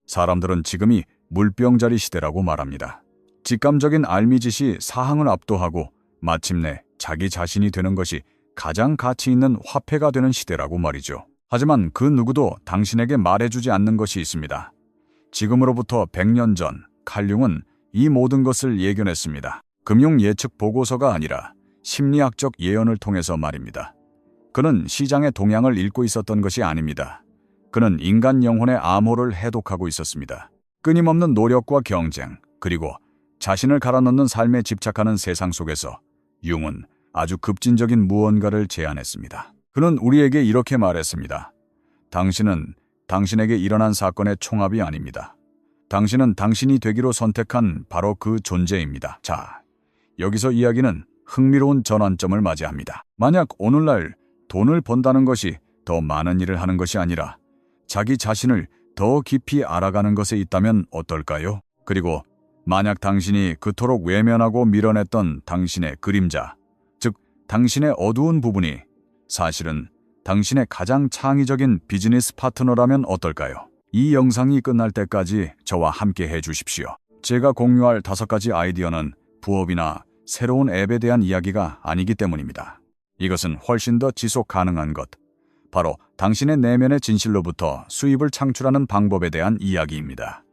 사람들은 지금이 물병자리 시대라고 말합니다. 직감적인 알미짓이 사항을 압도하고 마침내 자기 자신이 되는 것이 가장 가치 있는 화폐가 되는 시대라고 말이죠. 하지만 그 누구도 당신에게 말해주지 않는 것이 있습니다. 지금으로부터 100년 전 칼융은 이 모든 것을 예견했습니다. 금융 예측 보고서가 아니라 심리학적 예언을 통해서 말입니다. 그는 시장의 동향을 읽고 있었던 것이 아닙니다. 그는 인간 영혼의 암호를 해독하고 있었습니다. 끊임없는 노력과 경쟁, 그리고 자신을 갈아넣는 삶에 집착하는 세상 속에서 융은 아주 급진적인 무언가를 제안했습니다. 그는 우리에게 이렇게 말했습니다. 당신은 당신에게 일어난 사건의 총합이 아닙니다. 당신은 당신이 되기로 선택한 바로 그 존재입니다. 자, 여기서 이야기는 흥미로운 전환점을 맞이합니다. 만약 오늘날 돈을 번다는 것이 더 많은 일을 하는 것이 아니라 자기 자신을 더 깊이 알아가는 것에 있다면 어떨까요? 그리고 만약 당신이 그토록 외면하고 밀어냈던 당신의 그림자, 즉 당신의 어두운 부분이 사실은 당신의 가장 창의적인 비즈니스 파트너라면 어떨까요? 이 영상이 끝날 때까지 저와 함께 해주십시오. 제가 공유할 5가지 아이디어는 부업이나 새로운 앱에 대한 이야기가 아니기 때문입니다. 이것은 훨씬 더 지속 가능한 것, 바로 당신의 내면의 진실로부터 수입을 창출하는 방법에 대한 이야기입니다.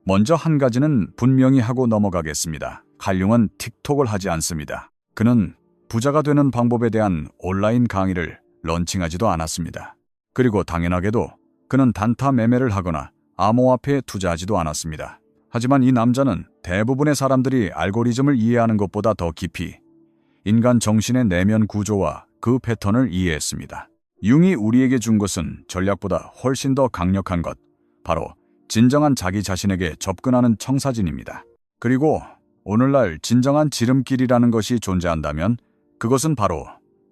먼저 한 가지는 분명히 하고 넘어가겠습니다. 칼융은 틱톡을 하지 않습니다. 그는 부자가 되는 방법에 대한 온라인 강의를 런칭하지도 않았습니다. 그리고 당연하게도 그는 단타 매매를 하거나 암호화폐에 투자하지도 않았습니다. 하지만 이 남자는 대부분의 사람들이 알고리즘을 이해하는 것보다 더 깊이 인간 정신의 내면 구조와 그 패턴을 이해했습니다. 융이 우리에게 준 것은 전략보다 훨씬 더 강력한 것, 바로 진정한 자기 자신에게 접근하는 청사진입니다. 그리고 오늘날 진정한 지름길이라는 것이 존재한다면 그것은 바로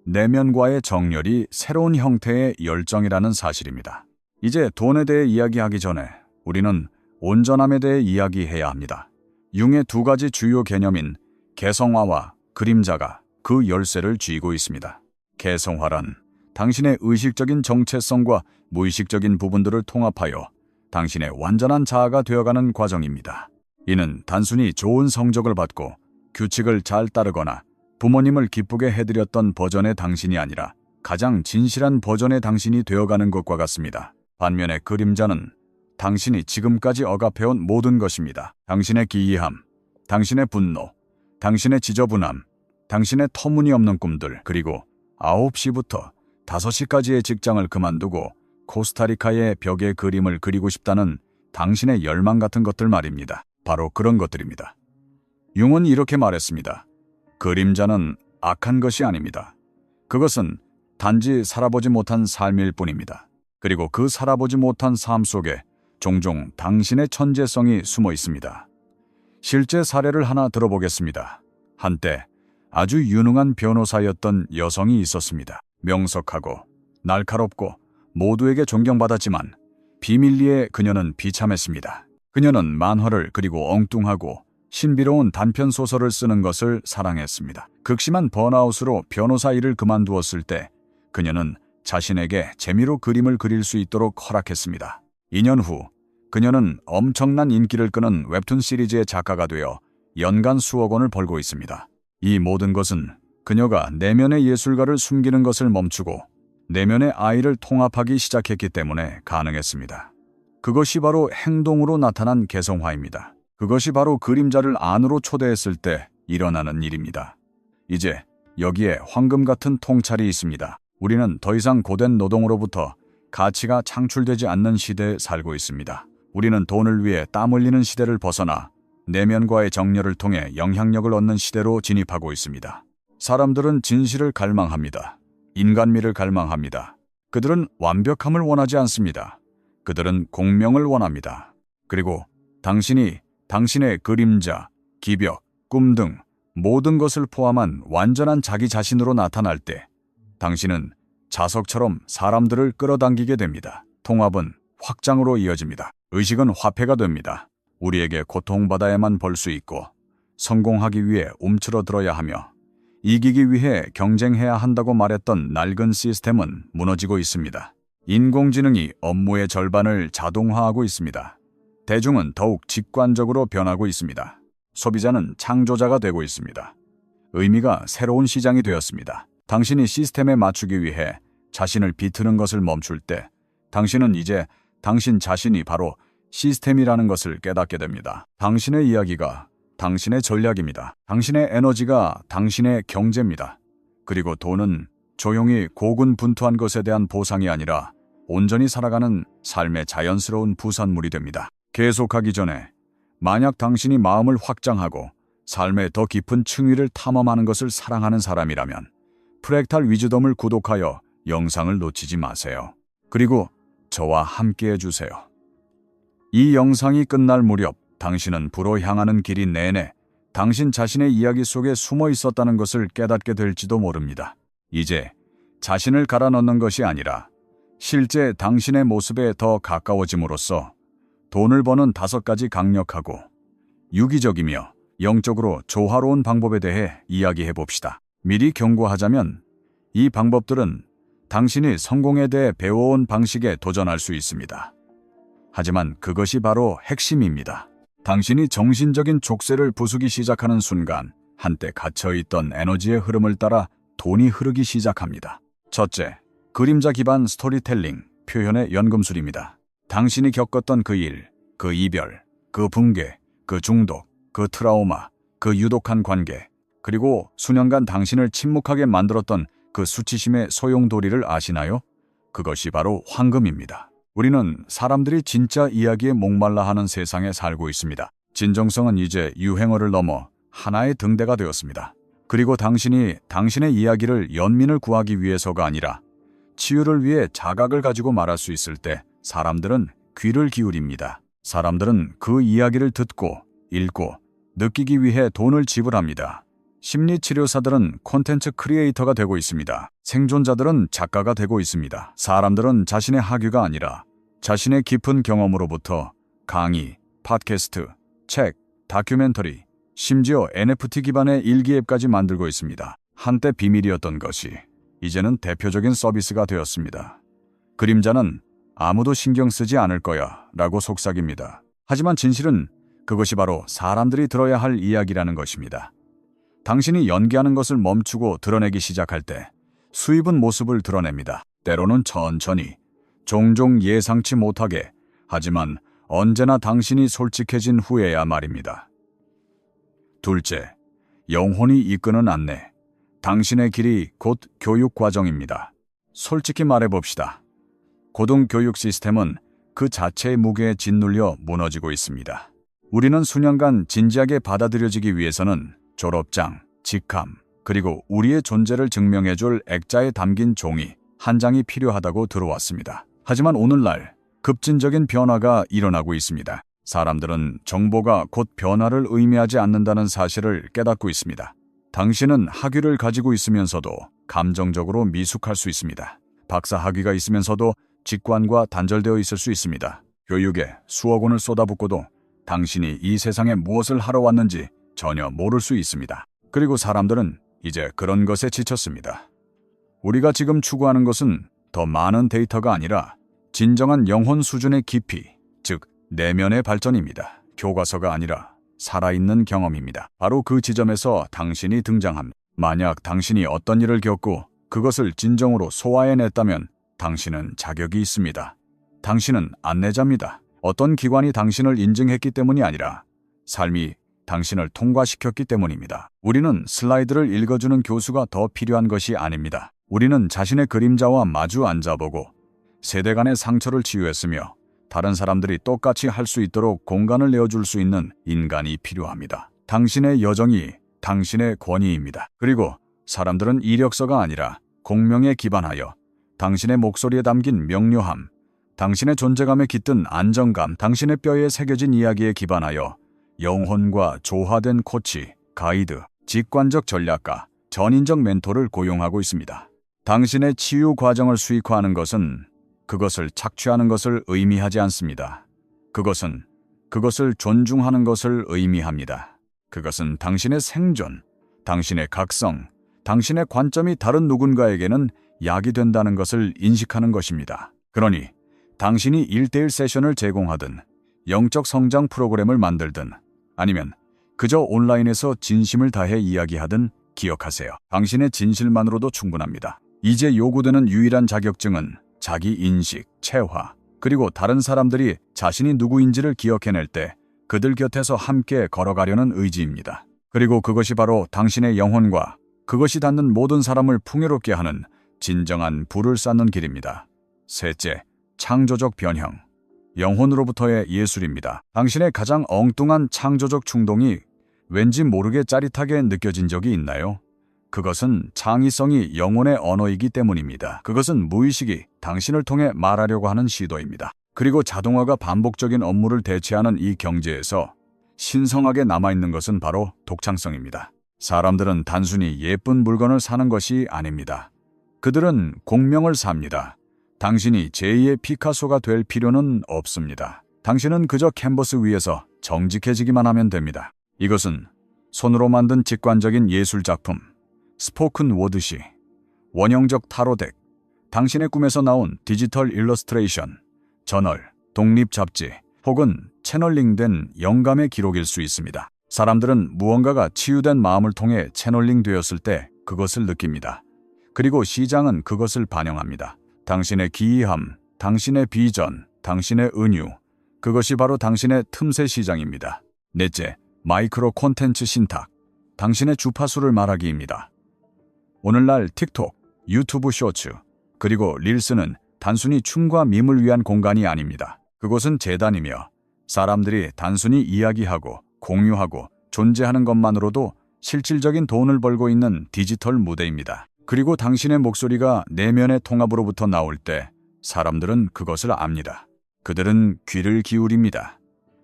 내면과의 정렬이 새로운 형태의 열정이라는 사실입니다. 이제 돈에 대해 이야기하기 전에 우리는 온전함에 대해 이야기해야 합니다. 융의 2가지 주요 개념인 개성화와 그림자가 그 열쇠를 쥐고 있습니다. 개성화란 당신의 의식적인 정체성과 무의식적인 부분들을 통합하여 당신의 완전한 자아가 되어가는 과정입니다. 이는 단순히 좋은 성적을 받고 규칙을 잘 따르거나 부모님을 기쁘게 해드렸던 버전의 당신이 아니라 가장 진실한 버전의 당신이 되어가는 것과 같습니다. 반면에 그림자는 당신이 지금까지 억압해온 모든 것입니다. 당신의 기이함, 당신의 분노, 당신의 지저분함, 당신의 터무니없는 꿈들, 그리고 9시부터 5시까지의 직장을 그만두고 코스타리카의 벽에 그림을 그리고 싶다는 당신의 열망 같은 것들 말입니다. 바로 그런 것들입니다. 융은 이렇게 말했습니다. 그림자는 악한 것이 아닙니다. 그것은 단지 살아보지 못한 삶일 뿐입니다. 그리고 그 살아보지 못한 삶 속에 종종 당신의 천재성이 숨어 있습니다. 실제 사례를 하나 들어보겠습니다. 한때 아주 유능한 변호사였던 여성이 있었습니다. 명석하고 날카롭고 모두에게 존경받았지만 비밀리에 그녀는 비참했습니다. 그녀는 만화를 그리고 엉뚱하고 신비로운 단편 소설을 쓰는 것을 사랑했습니다. 극심한 번아웃으로 변호사 일을 그만두었을 때 그녀는 자신에게 재미로 그림을 그릴 수 있도록 허락했습니다. 2년 후 그녀는 엄청난 인기를 끄는 웹툰 시리즈의 작가가 되어 연간 수억 원을 벌고 있습니다. 이 모든 것은 그녀가 내면의 예술가를 숨기는 것을 멈추고 내면의 아이를 통합하기 시작했기 때문에 가능했습니다. 그것이 바로 행동으로 나타난 개성화입니다. 그것이 바로 그림자를 안으로 초대했을 때 일어나는 일입니다. 이제 여기에 황금 같은 통찰이 있습니다. 우리는 더 이상 고된 노동으로부터 가치가 창출되지 않는 시대에 살고 있습니다. 우리는 돈을 위해 땀 흘리는 시대를 벗어나 내면과의 정렬을 통해 영향력을 얻는 시대로 진입하고 있습니다. 사람들은 진실을 갈망합니다. 인간미를 갈망합니다. 그들은 완벽함을 원하지 않습니다. 그들은 공명을 원합니다. 그리고 당신이 당신의 그림자, 기벽, 꿈 등 모든 것을 포함한 완전한 자기 자신으로 나타날 때 당신은 자석처럼 사람들을 끌어당기게 됩니다. 통합은 확장으로 이어집니다. 의식은 화폐가 됩니다. 우리에게 고통받아야만 벌 수 있고 성공하기 위해 움츠러들어야 하며 이기기 위해 경쟁해야 한다고 말했던 낡은 시스템은 무너지고 있습니다. 인공지능이 업무의 절반을 자동화하고 있습니다. 대중은 더욱 직관적으로 변하고 있습니다. 소비자는 창조자가 되고 있습니다. 의미가 새로운 시장이 되었습니다. 당신이 시스템에 맞추기 위해 자신을 비트는 것을 멈출 때 당신은 이제 당신 자신이 바로 시스템이라는 것을 깨닫게 됩니다. 당신의 이야기가 당신의 전략입니다. 당신의 에너지가 당신의 경제입니다. 그리고 돈은 조용히 고군분투한 것에 대한 보상이 아니라 온전히 살아가는 삶의 자연스러운 부산물이 됩니다. 계속하기 전에 만약 당신이 마음을 확장하고 삶의 더 깊은 층위를 탐험하는 것을 사랑하는 사람이라면 프랙탈 위즈덤을 구독하여 영상을 놓치지 마세요. 그리고 저와 함께 해주세요. 이 영상이 끝날 무렵 당신은 부로 향하는 길이 내내 당신 자신의 이야기 속에 숨어 있었다는 것을 깨닫게 될지도 모릅니다. 이제 자신을 갈아 넣는 것이 아니라 실제 당신의 모습에 더 가까워짐으로써 돈을 버는 5가지 강력하고 유기적이며 영적으로 조화로운 방법에 대해 이야기해 봅시다. 미리 경고하자면 이 방법들은 당신이 성공에 대해 배워온 방식에 도전할 수 있습니다. 하지만 그것이 바로 핵심입니다. 당신이 정신적인 족쇄를 부수기 시작하는 순간 한때 갇혀있던 에너지의 흐름을 따라 돈이 흐르기 시작합니다. 첫째, 그림자 기반 스토리텔링, 표현의 연금술입니다. 당신이 겪었던 그 일, 그 이별, 그 붕괴, 그 중독, 그 트라우마, 그 유독한 관계, 그리고 수년간 당신을 침묵하게 만들었던 그 수치심의 소용돌이를 아시나요? 그것이 바로 황금입니다. 우리는 사람들이 진짜 이야기에 목말라 하는 세상에 살고 있습니다. 진정성은 이제 유행어를 넘어 하나의 등대가 되었습니다. 그리고 당신이 당신의 이야기를 연민을 구하기 위해서가 아니라 치유를 위해 자각을 가지고 말할 수 있을 때 사람들은 귀를 기울입니다. 사람들은 그 이야기를 듣고 읽고 느끼기 위해 돈을 지불합니다. 심리치료사들은 콘텐츠 크리에이터가 되고 있습니다. 생존자들은 작가가 되고 있습니다. 사람들은 자신의 학위가 아니라 자신의 깊은 경험으로부터 강의, 팟캐스트, 책, 다큐멘터리, 심지어 NFT 기반의 일기앱까지 만들고 있습니다. 한때 비밀이었던 것이 이제는 대표적인 서비스가 되었습니다. 그림자는 아무도 신경 쓰지 않을 거야 라고 속삭입니다. 하지만 진실은 그것이 바로 사람들이 들어야 할 이야기라는 것입니다. 당신이 연기하는 것을 멈추고 드러내기 시작할 때 수입은 모습을 드러냅니다. 때로는 천천히, 종종 예상치 못하게, 하지만 언제나 당신이 솔직해진 후에야 말입니다. 둘째, 영혼이 이끄는 안내. 당신의 길이 곧 교육 과정입니다. 솔직히 말해봅시다. 고등교육 시스템은 그 자체의 무게에 짓눌려 무너지고 있습니다. 우리는 수년간 진지하게 받아들여지기 위해서는 졸업장, 직함, 그리고 우리의 존재를 증명해줄 액자에 담긴 종이 한 장이 필요하다고 들어왔습니다. 하지만 오늘날 급진적인 변화가 일어나고 있습니다. 사람들은 정보가 곧 변화를 의미하지 않는다는 사실을 깨닫고 있습니다. 당신은 학위를 가지고 있으면서도 감정적으로 미숙할 수 있습니다. 박사 학위가 있으면서도 직관과 단절되어 있을 수 있습니다. 교육에 수억 원을 쏟아붓고도 당신이 이 세상에 무엇을 하러 왔는지 전혀 모를 수 있습니다. 그리고 사람들은 이제 그런 것에 지쳤습니다. 우리가 지금 추구하는 것은 더 많은 데이터가 아니라 진정한 영혼 수준의 깊이, 즉 내면의 발전입니다. 교과서가 아니라 살아있는 경험입니다. 바로 그 지점에서 당신이 등장합니다. 만약 당신이 어떤 일을 겪고 그것을 진정으로 소화해냈다면 당신은 자격이 있습니다. 당신은 안내자입니다. 어떤 기관이 당신을 인증했기 때문이 아니라 삶이 당신을 통과시켰기 때문입니다. 우리는 슬라이드를 읽어주는 교수가 더 필요한 것이 아닙니다. 우리는 자신의 그림자와 마주 앉아보고 세대 간의 상처를 치유했으며 다른 사람들이 똑같이 할 수 있도록 공간을 내어줄 수 있는 인간이 필요합니다. 당신의 여정이 당신의 권위입니다. 그리고 사람들은 이력서가 아니라 공명에 기반하여 당신의 목소리에 담긴 명료함, 당신의 존재감에 깃든 안정감, 당신의 뼈에 새겨진 이야기에 기반하여 영혼과 조화된 코치, 가이드, 직관적 전략가, 전인적 멘토를 고용하고 있습니다. 당신의 치유 과정을 수익화하는 것은 그것을 착취하는 것을 의미하지 않습니다. 그것을 존중하는 것을 의미합니다. 그것은 당신의 생존, 당신의 각성, 당신의 관점이 다른 누군가에게는 약이 된다는 것을 인식하는 것입니다. 그러니 당신이 1대1 세션을 제공하든 영적 성장 프로그램을 만들든 아니면 그저 온라인에서 진심을 다해 이야기하든 기억하세요. 당신의 진실만으로도 충분합니다. 이제 요구되는 유일한 자격증은 자기 인식, 체화, 그리고 다른 사람들이 자신이 누구인지를 기억해낼 때 그들 곁에서 함께 걸어가려는 의지입니다. 그리고 그것이 바로 당신의 영혼과 그것이 닿는 모든 사람을 풍요롭게 하는 진정한 불을 쌓는 길입니다. 셋째, 창조적 변형. 영혼으로부터의 예술입니다. 당신의 가장 엉뚱한 창조적 충동이 왠지 모르게 짜릿하게 느껴진 적이 있나요? 그것은 창의성이 영혼의 언어이기 때문입니다. 그것은 무의식이 당신을 통해 말하려고 하는 시도입니다. 그리고 자동화가 반복적인 업무를 대체하는 이 경제에서 신성하게 남아있는 것은 바로 독창성입니다. 사람들은 단순히 예쁜 물건을 사는 것이 아닙니다. 그들은 공명을 삽니다. 당신이 제2의 피카소가 될 필요는 없습니다. 당신은 그저 캔버스 위에서 정직해지기만 하면 됩니다. 이것은 손으로 만든 직관적인 예술작품, 스포큰 워드시, 원형적 타로덱, 당신의 꿈에서 나온 디지털 일러스트레이션, 저널, 독립 잡지, 혹은 채널링된 영감의 기록일 수 있습니다. 사람들은 무언가가 치유된 마음을 통해 채널링 되었을 때 그것을 느낍니다. 그리고 시장은 그것을 반영합니다. 당신의 기이함, 당신의 비전, 당신의 은유, 그것이 바로 당신의 틈새 시장입니다. 넷째, 마이크로 콘텐츠 신탁, 당신의 주파수를 말하기입니다. 오늘날 틱톡, 유튜브 쇼츠, 그리고 릴스는 단순히 춤과 밈을 위한 공간이 아닙니다. 그곳은 재단이며 사람들이 단순히 이야기하고 공유하고 존재하는 것만으로도 실질적인 돈을 벌고 있는 디지털 무대입니다. 그리고 당신의 목소리가 내면의 통합으로부터 나올 때 사람들은 그것을 압니다. 그들은 귀를 기울입니다.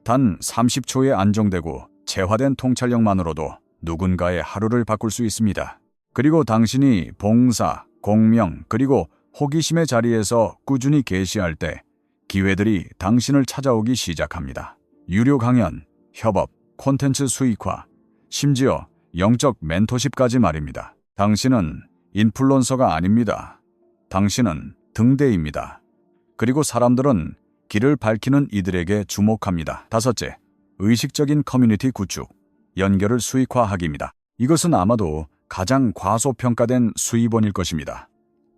단 30초의 안정되고 재화된 통찰력만으로도 누군가의 하루를 바꿀 수 있습니다. 그리고 당신이 봉사, 공명, 그리고 호기심의 자리에서 꾸준히 계시할 때 기회들이 당신을 찾아오기 시작합니다. 유료 강연, 협업, 콘텐츠 수익화, 심지어 영적 멘토십까지 말입니다. 당신은 인플루언서가 아닙니다. 당신은 등대입니다. 그리고 사람들은 길을 밝히는 이들에게 주목합니다. 다섯째, 의식적인 커뮤니티 구축, 연결을 수익화하기입니다. 이것은 아마도 가장 과소평가된 수입원일 것입니다.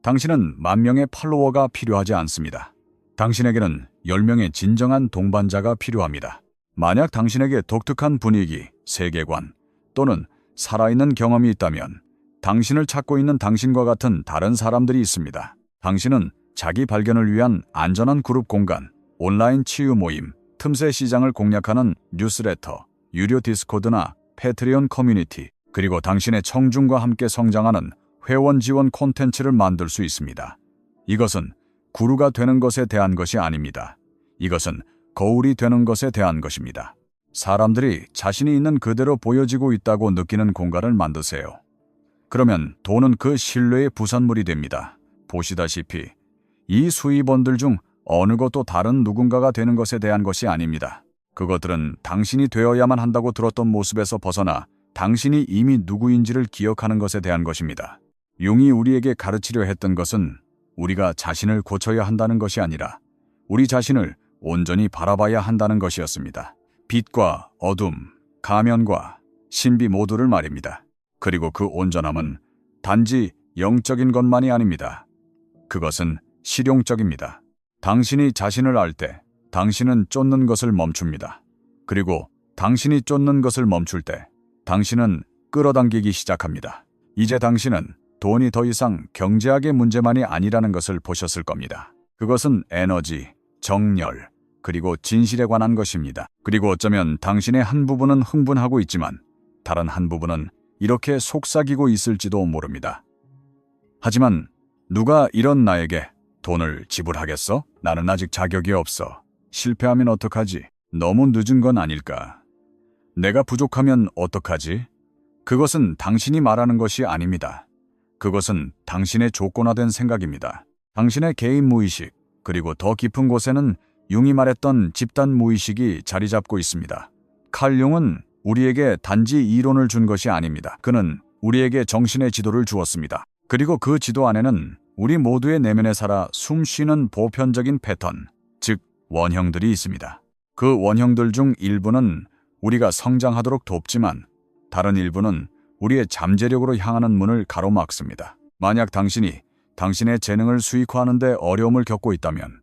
당신은 10,000명의 팔로워가 필요하지 않습니다. 당신에게는 10명의 진정한 동반자가 필요합니다. 만약 당신에게 독특한 분위기, 세계관 또는 살아있는 경험이 있다면 당신을 찾고 있는 당신과 같은 다른 사람들이 있습니다. 당신은 자기 발견을 위한 안전한 그룹 공간, 온라인 치유 모임, 틈새 시장을 공략하는 뉴스레터, 유료 디스코드나 패트리온 커뮤니티, 그리고 당신의 청중과 함께 성장하는 회원 지원 콘텐츠를 만들 수 있습니다. 이것은 구루가 되는 것에 대한 것이 아닙니다. 이것은 거울이 되는 것에 대한 것입니다. 사람들이 자신이 있는 그대로 보여지고 있다고 느끼는 공간을 만드세요. 그러면 돈은 그 신뢰의 부산물이 됩니다. 보시다시피 이 수입원들 중 어느 것도 다른 누군가가 되는 것에 대한 것이 아닙니다. 그것들은 당신이 되어야만 한다고 들었던 모습에서 벗어나 당신이 이미 누구인지를 기억하는 것에 대한 것입니다. 융이 우리에게 가르치려 했던 것은 우리가 자신을 고쳐야 한다는 것이 아니라 우리 자신을 온전히 바라봐야 한다는 것이었습니다. 빛과 어둠, 가면과 신비 모두를 말입니다. 그리고 그 온전함은 단지 영적인 것만이 아닙니다. 그것은 실용적입니다. 당신이 자신을 알 때 당신은 쫓는 것을 멈춥니다. 그리고 당신이 쫓는 것을 멈출 때 당신은 끌어당기기 시작합니다. 이제 당신은 돈이 더 이상 경제학의 문제만이 아니라는 것을 보셨을 겁니다. 그것은 에너지, 정열, 그리고 진실에 관한 것입니다. 그리고 어쩌면 당신의 한 부분은 흥분하고 있지만 다른 한 부분은 이렇게 속삭이고 있을지도 모릅니다. 하지만 누가 이런 나에게 돈을 지불하겠어? 나는 아직 자격이 없어. 실패하면 어떡하지? 너무 늦은 건 아닐까? 내가 부족하면 어떡하지? 그것은 당신이 말하는 것이 아닙니다. 그것은 당신의 조건화된 생각입니다. 당신의 개인 무의식, 그리고 더 깊은 곳에는 융이 말했던 집단 무의식이 자리 잡고 있습니다. 칼 융은 우리에게 단지 이론을 준 것이 아닙니다. 그는 우리에게 정신의 지도를 주었습니다. 그리고 그 지도 안에는 우리 모두의 내면에 살아 숨쉬는 보편적인 패턴, 즉 원형들이 있습니다. 그 원형들 중 일부는 우리가 성장하도록 돕지만 다른 일부는 우리의 잠재력으로 향하는 문을 가로막습니다. 만약 당신이 당신의 재능을 수익화하는 데 어려움을 겪고 있다면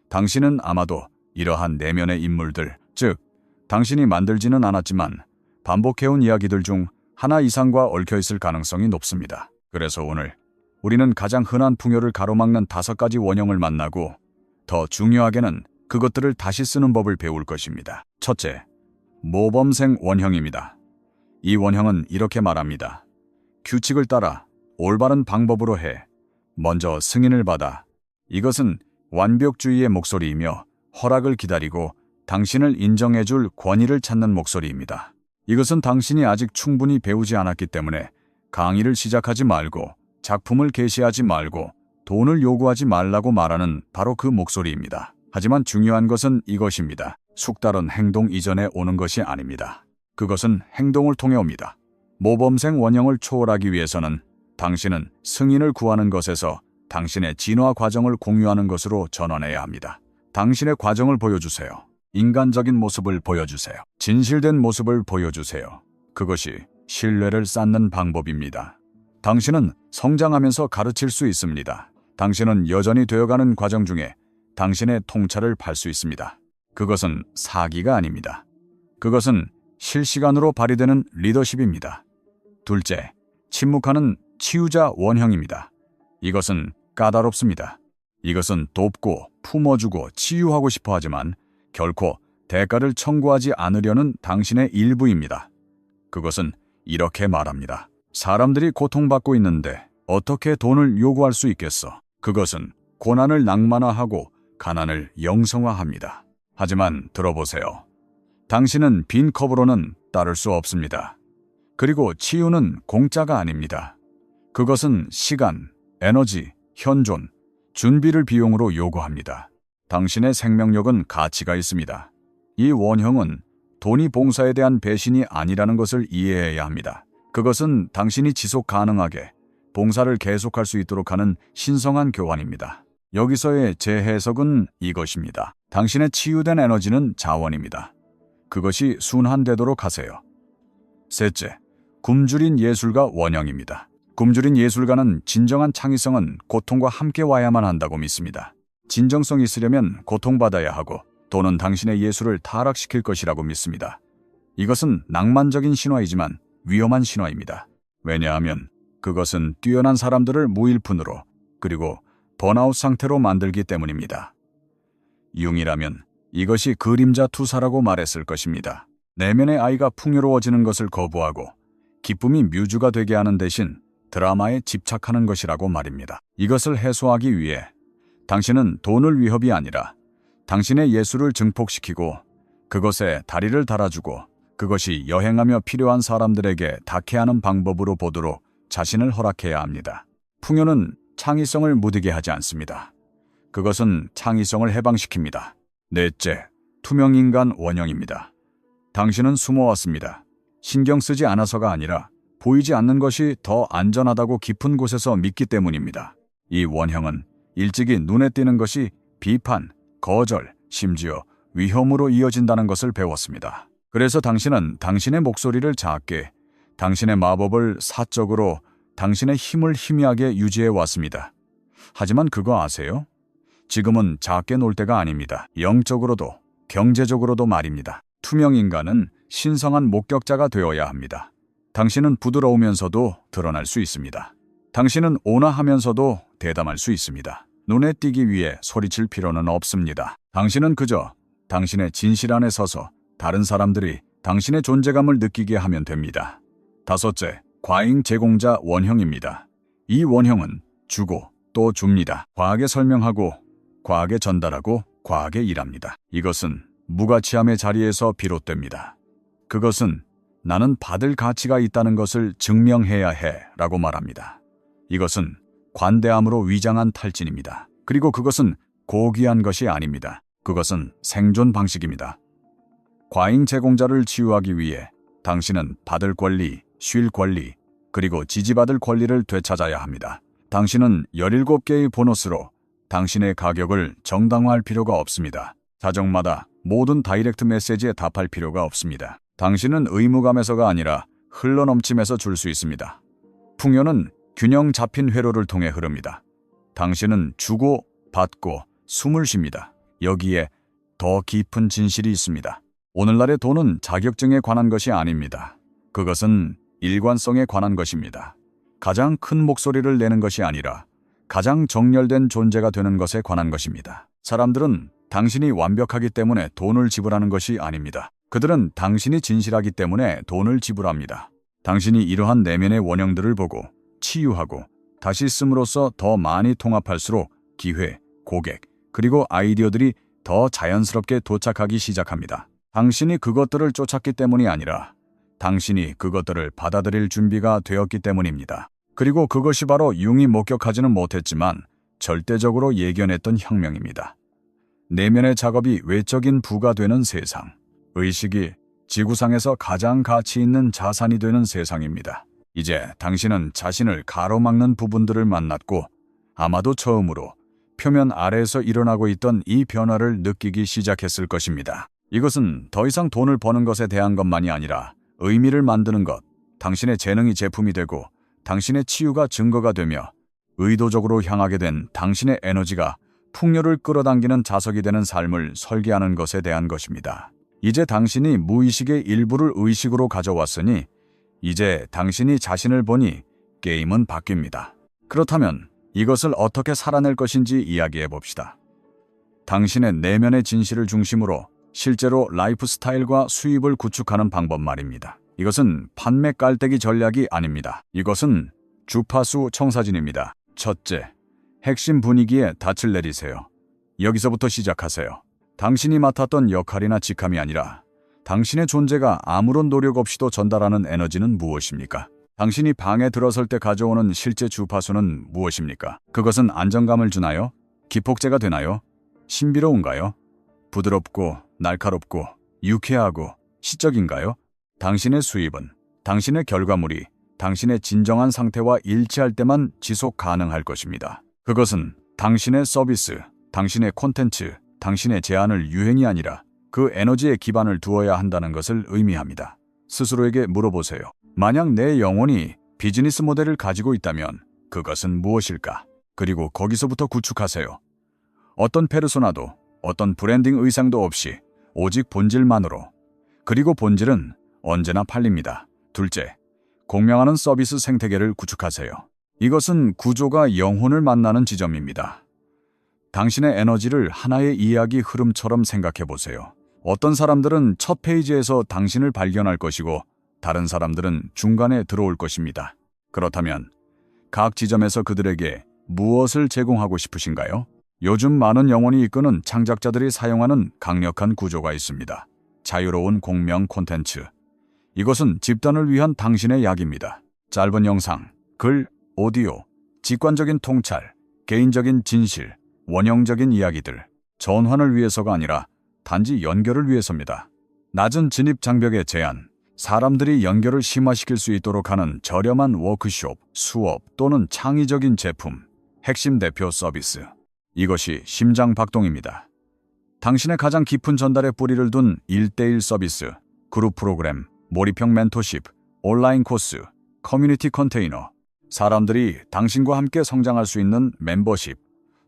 당신은 아마도 이러한 내면의 인물들, 즉 당신이 만들지는 않았지만 반복해온 이야기들 중 하나 이상과 얽혀있을 가능성이 높습니다. 그래서 오늘 우리는 가장 흔한 풍요를 가로막는 5가지 원형을 만나고 더 중요하게는 그것들을 다시 쓰는 법을 배울 것입니다. 첫째, 모범생 원형입니다. 이 원형은 이렇게 말합니다. 규칙을 따라 올바른 방법으로 해. 먼저 승인을 받아. 이것은 완벽주의의 목소리이며 허락을 기다리고 당신을 인정해줄 권위를 찾는 목소리입니다. 이것은 당신이 아직 충분히 배우지 않았기 때문에 강의를 시작하지 말고 작품을 게시하지 말고 돈을 요구하지 말라고 말하는 바로 그 목소리입니다. 하지만 중요한 것은 이것입니다. 숙달은 행동 이전에 오는 것이 아닙니다. 그것은 행동을 통해 옵니다. 모범생 원형을 초월하기 위해서는 당신은 승인을 구하는 것에서 당신의 진화 과정을 공유하는 것으로 전환해야 합니다. 당신의 과정을 보여주세요. 인간적인 모습을 보여주세요. 진실된 모습을 보여주세요. 그것이 신뢰를 쌓는 방법입니다. 당신은 성장하면서 가르칠 수 있습니다. 당신은 여전히 되어가는 과정 중에 당신의 통찰을 팔 수 있습니다. 그것은 사기가 아닙니다. 그것은 실시간으로 발휘되는 리더십입니다. 둘째, 침묵하는 치유자 원형입니다. 이것은 까다롭습니다. 이것은 돕고 품어주고 치유하고 싶어 하지만 결코 대가를 청구하지 않으려는 당신의 일부입니다. 그것은 이렇게 말합니다. 사람들이 고통받고 있는데 어떻게 돈을 요구할 수 있겠어? 그것은 고난을 낭만화하고 가난을 영성화합니다. 하지만 들어보세요. 당신은 빈 컵으로는 따를 수 없습니다. 그리고 치유는 공짜가 아닙니다. 그것은 시간, 에너지, 현존, 준비를 비용으로 요구합니다. 당신의 생명력은 가치가 있습니다. 이 원형은 돈이 봉사에 대한 배신이 아니라는 것을 이해해야 합니다. 그것은 당신이 지속 가능하게 봉사를 계속할 수 있도록 하는 신성한 교환입니다. 여기서의 제 해석은 이것입니다. 당신의 치유된 에너지는 자원입니다. 그것이 순환되도록 하세요. 셋째, 굶주린 예술가 원형입니다. 굶주린 예술가는 진정한 창의성은 고통과 함께 와야만 한다고 믿습니다. 진정성이 있으려면 고통받아야 하고 돈은 당신의 예술을 타락시킬 것이라고 믿습니다. 이것은 낭만적인 신화이지만 위험한 신화입니다. 왜냐하면 그것은 뛰어난 사람들을 무일푼으로 그리고 번아웃 상태로 만들기 때문입니다. 융이라면 이것이 그림자 투사라고 말했을 것입니다. 내면의 아이가 풍요로워지는 것을 거부하고 기쁨이 뮤즈가 되게 하는 대신 드라마에 집착하는 것이라고 말입니다. 이것을 해소하기 위해 당신은 돈을 위협이 아니라 당신의 예술을 증폭시키고 그것에 다리를 달아주고 그것이 여행하며 필요한 사람들에게 닿게 하는 방법으로 보도록 자신을 허락해야 합니다. 풍요는 창의성을 무디게 하지 않습니다. 그것은 창의성을 해방시킵니다. 넷째, 투명인간 원형입니다. 당신은 숨어왔습니다. 신경 쓰지 않아서가 아니라 보이지 않는 것이 더 안전하다고 깊은 곳에서 믿기 때문입니다. 이 원형은 일찍이 눈에 띄는 것이 비판, 거절, 심지어 위험으로 이어진다는 것을 배웠습니다. 그래서 당신은 당신의 목소리를 작게, 당신의 마법을 사적으로, 당신의 힘을 희미하게 유지해 왔습니다. 하지만 그거 아세요? 지금은 작게 놀 때가 아닙니다. 영적으로도 경제적으로도 말입니다. 투명인간은 신성한 목격자가 되어야 합니다. 당신은 부드러우면서도 드러날 수 있습니다. 당신은 온화하면서도 대담할 수 있습니다. 눈에 띄기 위해 소리칠 필요는 없습니다. 당신은 그저 당신의 진실 안에 서서 다른 사람들이 당신의 존재감을 느끼게 하면 됩니다. 다섯째, 과잉 제공자 원형입니다. 이 원형은 주고 또 줍니다. 과하게 설명하고 과하게 전달하고 과하게 일합니다. 이것은 무가치함의 자리에서 비롯됩니다. 그것은 나는 받을 가치가 있다는 것을 증명해야 해 라고 말합니다. 이것은 관대함으로 위장한 탈진입니다. 그리고 그것은 고귀한 것이 아닙니다. 그것은 생존 방식입니다. 과잉 제공자를 치유하기 위해 당신은 받을 권리, 쉴 권리, 그리고 지지받을 권리를 되찾아야 합니다. 당신은 17개의 보너스로 당신의 가격을 정당화할 필요가 없습니다. 사정마다 모든 다이렉트 메시지에 답할 필요가 없습니다. 당신은 의무감에서가 아니라 흘러넘침에서 줄 수 있습니다. 풍요는 균형 잡힌 회로를 통해 흐릅니다. 당신은 주고 받고 숨을 쉽니다. 여기에 더 깊은 진실이 있습니다. 오늘날의 돈은 자격증에 관한 것이 아닙니다. 그것은 일관성에 관한 것입니다. 가장 큰 목소리를 내는 것이 아니라 가장 정렬된 존재가 되는 것에 관한 것입니다. 사람들은 당신이 완벽하기 때문에 돈을 지불하는 것이 아닙니다. 그들은 당신이 진실하기 때문에 돈을 지불합니다. 당신이 이러한 내면의 원형들을 보고 치유하고 다시 씀으로써 더 많이 통합할수록 기회, 고객, 그리고 아이디어들이 더 자연스럽게 도착하기 시작합니다. 당신이 그것들을 쫓았기 때문이 아니라 당신이 그것들을 받아들일 준비가 되었기 때문입니다. 그리고 그것이 바로 융이 목격하지는 못했지만 절대적으로 예견했던 혁명입니다. 내면의 작업이 외적인 부가 되는 세상. 의식이 지구상에서 가장 가치 있는 자산이 되는 세상입니다. 이제 당신은 자신을 가로막는 부분들을 만났고 아마도 처음으로 표면 아래에서 일어나고 있던 이 변화를 느끼기 시작했을 것입니다. 이것은 더 이상 돈을 버는 것에 대한 것만이 아니라 의미를 만드는 것, 당신의 재능이 제품이 되고 당신의 치유가 증거가 되며 의도적으로 향하게 된 당신의 에너지가 풍요를 끌어당기는 자석이 되는 삶을 설계하는 것에 대한 것입니다. 이제 당신이 무의식의 일부를 의식으로 가져왔으니 이제 당신이 자신을 보니 게임은 바뀝니다. 그렇다면 이것을 어떻게 살아낼 것인지 이야기해 봅시다. 당신의 내면의 진실을 중심으로 실제로 라이프 스타일과 수입을 구축하는 방법 말입니다. 이것은 판매 깔때기 전략이 아닙니다. 이것은 주파수 청사진입니다. 첫째, 핵심 분위기에 닻을 내리세요. 여기서부터 시작하세요. 당신이 맡았던 역할이나 직함이 아니라 당신의 존재가 아무런 노력 없이도 전달하는 에너지는 무엇입니까? 당신이 방에 들어설 때 가져오는 실제 주파수는 무엇입니까? 그것은 안정감을 주나요? 기폭제가 되나요? 신비로운가요? 부드럽고 날카롭고 유쾌하고 시적인가요? 당신의 수입은 당신의 결과물이 당신의 진정한 상태와 일치할 때만 지속 가능할 것입니다. 그것은 당신의 서비스, 당신의 콘텐츠, 당신의 제안을 유행이 아니라 그 에너지에 기반을 두어야 한다는 것을 의미합니다. 스스로에게 물어보세요. 만약 내 영혼이 비즈니스 모델을 가지고 있다면 그것은 무엇일까? 그리고 거기서부터 구축하세요. 어떤 페르소나도 어떤 브랜딩 의상도 없이 오직 본질만으로. 그리고 본질은 언제나 팔립니다. 둘째, 공명하는 서비스 생태계를 구축하세요. 이것은 구조가 영혼을 만나는 지점입니다. 당신의 에너지를 하나의 이야기 흐름처럼 생각해 보세요. 어떤 사람들은 첫 페이지에서 당신을 발견할 것이고 다른 사람들은 중간에 들어올 것입니다. 그렇다면 각 지점에서 그들에게 무엇을 제공하고 싶으신가요? 요즘 많은 영혼이 이끄는 창작자들이 사용하는 강력한 구조가 있습니다. 자유로운 공명 콘텐츠. 이것은 집단을 위한 당신의 약입니다. 짧은 영상, 글, 오디오, 직관적인 통찰, 개인적인 진실, 원형적인 이야기들. 전환을 위해서가 아니라 단지 연결을 위해서입니다. 낮은 진입 장벽의 제한, 사람들이 연결을 심화시킬 수 있도록 하는 저렴한 워크숍, 수업 또는 창의적인 제품, 핵심 대표 서비스. 이것이 심장 박동입니다. 당신의 가장 깊은 전달에 뿌리를 둔 1:1 서비스, 그룹 프로그램, 몰입형 멘토십, 온라인 코스, 커뮤니티 컨테이너, 사람들이 당신과 함께 성장할 수 있는 멤버십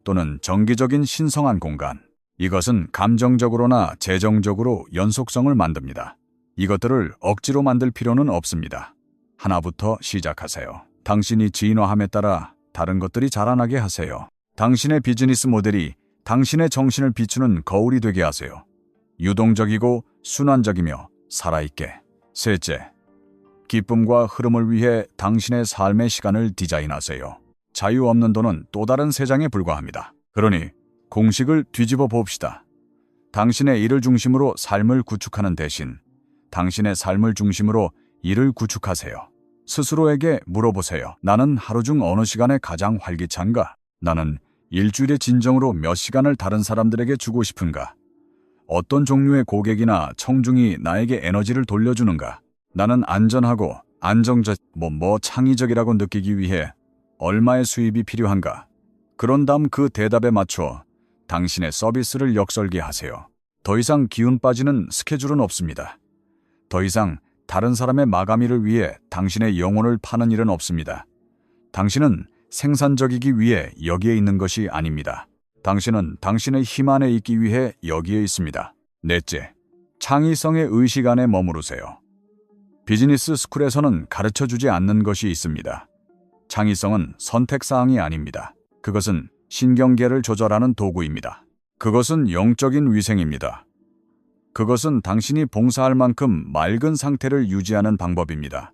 또는 정기적인 신성한 공간. 이것은 감정적으로나 재정적으로 연속성을 만듭니다. 이것들을 억지로 만들 필요는 없습니다. 하나부터 시작하세요. 당신이 진화함에 따라 다른 것들이 자라나게 하세요. 당신의 비즈니스 모델이 당신의 정신을 비추는 거울이 되게 하세요. 유동적이고 순환적이며 살아있게. 셋째, 기쁨과 흐름을 위해 당신의 삶의 시간을 디자인하세요. 자유 없는 돈은 또 다른 세상에 불과합니다. 그러니 공식을 뒤집어 봅시다. 당신의 일을 중심으로 삶을 구축하는 대신 당신의 삶을 중심으로 일을 구축하세요. 스스로에게 물어보세요. 나는 하루 중 어느 시간에 가장 활기찬가? 나는 일주일에 진정으로 몇 시간을 다른 사람들에게 주고 싶은가? 어떤 종류의 고객이나 청중이 나에게 에너지를 돌려주는가? 나는 안전하고 창의적이라고 느끼기 위해 얼마의 수입이 필요한가? 그런 다음 그 대답에 맞춰 당신의 서비스를 역설계하세요. 더 이상 기운 빠지는 스케줄은 없습니다. 더 이상 다른 사람의 마감일을 위해 당신의 영혼을 파는 일은 없습니다. 당신은 생산적이기 위해 여기에 있는 것이 아닙니다. 당신은 당신의 힘 안에 있기 위해 여기에 있습니다. 넷째, 창의성의 의식 안에 머무르세요. 비즈니스 스쿨에서는 가르쳐주지 않는 것이 있습니다. 창의성은 선택사항이 아닙니다. 그것은 신경계를 조절하는 도구입니다. 그것은 영적인 위생입니다. 그것은 당신이 봉사할 만큼 맑은 상태를 유지하는 방법입니다.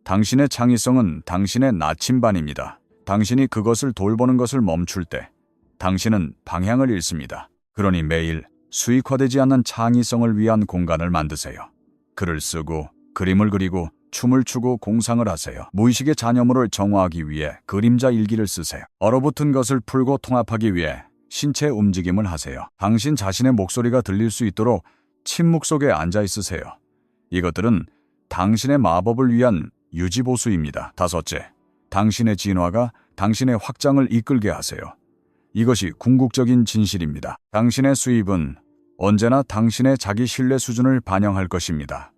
당신의 창의성은 당신의 나침반입니다. 당신이 그것을 돌보는 것을 멈출 때 당신은 방향을 잃습니다. 그러니 매일 수익화되지 않는 창의성을 위한 공간을 만드세요. 글을 쓰고 그림을 그리고 춤을 추고 공상을 하세요. 무의식의 잔여물을 정화하기 위해 그림자 일기를 쓰세요. 얼어붙은 것을 풀고 통합하기 위해 신체 움직임을 하세요. 당신 자신의 목소리가 들릴 수 있도록 침묵 속에 앉아 있으세요. 이것들은 당신의 마법을 위한 유지보수입니다. 다섯째, 당신의 진화가 당신의 확장을 이끌게 하세요. 이것이 궁극적인 진실입니다. 당신의 수입은 언제나 당신의 자기 신뢰 수준을 반영할 것입니다.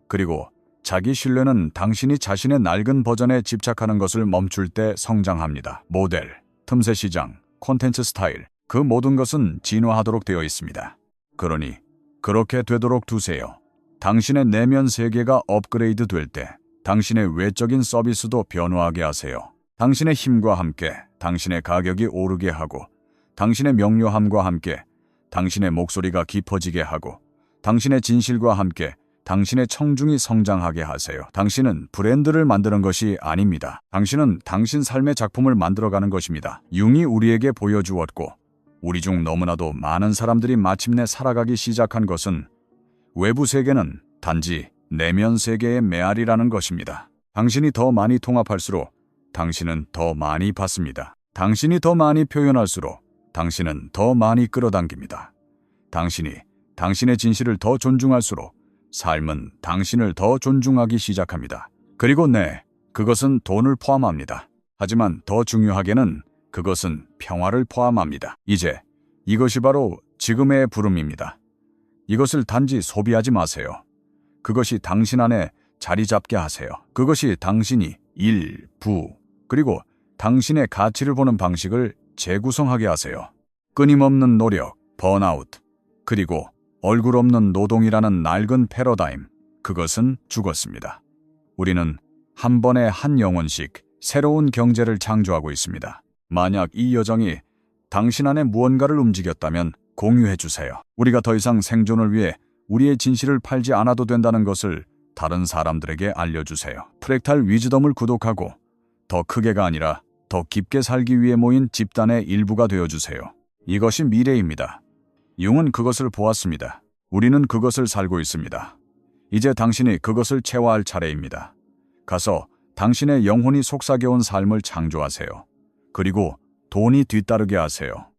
그리고 자기 신뢰는 당신이 자신의 낡은 버전에 집착하는 것을 멈출 때 성장합니다. 모델, 틈새 시장, 콘텐츠 스타일, 그 모든 것은 진화하도록 되어 있습니다. 그러니 그렇게 되도록 두세요. 당신의 내면 세계가 업그레이드 될 때 당신의 외적인 서비스도 변화하게 하세요. 당신의 힘과 함께 당신의 가격이 오르게 하고, 당신의 명료함과 함께 당신의 목소리가 깊어지게 하고, 당신의 진실과 함께 당신의 청중이 성장하게 하세요. 당신은 브랜드를 만드는 것이 아닙니다. 당신은 당신 삶의 작품을 만들어가는 것입니다. 융이 우리에게 보여주었고, 우리 중 너무나도 많은 사람들이 마침내 살아가기 시작한 것은 외부 세계는 단지 내면 세계의 메아리라는 것입니다. 당신이 더 많이 통합할수록 당신은 더 많이 받습니다. 당신이 더 많이 표현할수록 당신은 더 많이 끌어당깁니다. 당신이 당신의 진실을 더 존중할수록 삶은 당신을 더 존중하기 시작합니다. 그리고 그것은 돈을 포함합니다. 하지만 더 중요하게는 그것은 평화를 포함합니다. 이제 이것이 바로 지금의 부름입니다. 이것을 단지 소비하지 마세요. 그것이 당신 안에 자리 잡게 하세요. 그것이 당신이 일, 부, 그리고 당신의 가치를 보는 방식을 재구성하게 하세요. 끊임없는 노력, 번아웃, 그리고 얼굴 없는 노동이라는 낡은 패러다임, 그것은 죽었습니다. 우리는 한 번에 한 영혼씩 새로운 경제를 창조하고 있습니다. 만약 이 여정이 당신 안에 무언가를 움직였다면 공유해 주세요. 우리가 더 이상 생존을 위해 우리의 진실을 팔지 않아도 된다는 것을 다른 사람들에게 알려주세요. 프랙탈 위즈덤을 구독하고 더 크게가 아니라 더 깊게 살기 위해 모인 집단의 일부가 되어주세요. 이것이 미래입니다. 융은 그것을 보았습니다. 우리는 그것을 살고 있습니다. 이제 당신이 그것을 체화할 차례입니다. 가서 당신의 영혼이 속삭여온 삶을 창조하세요. 그리고 돈이 뒤따르게 하세요.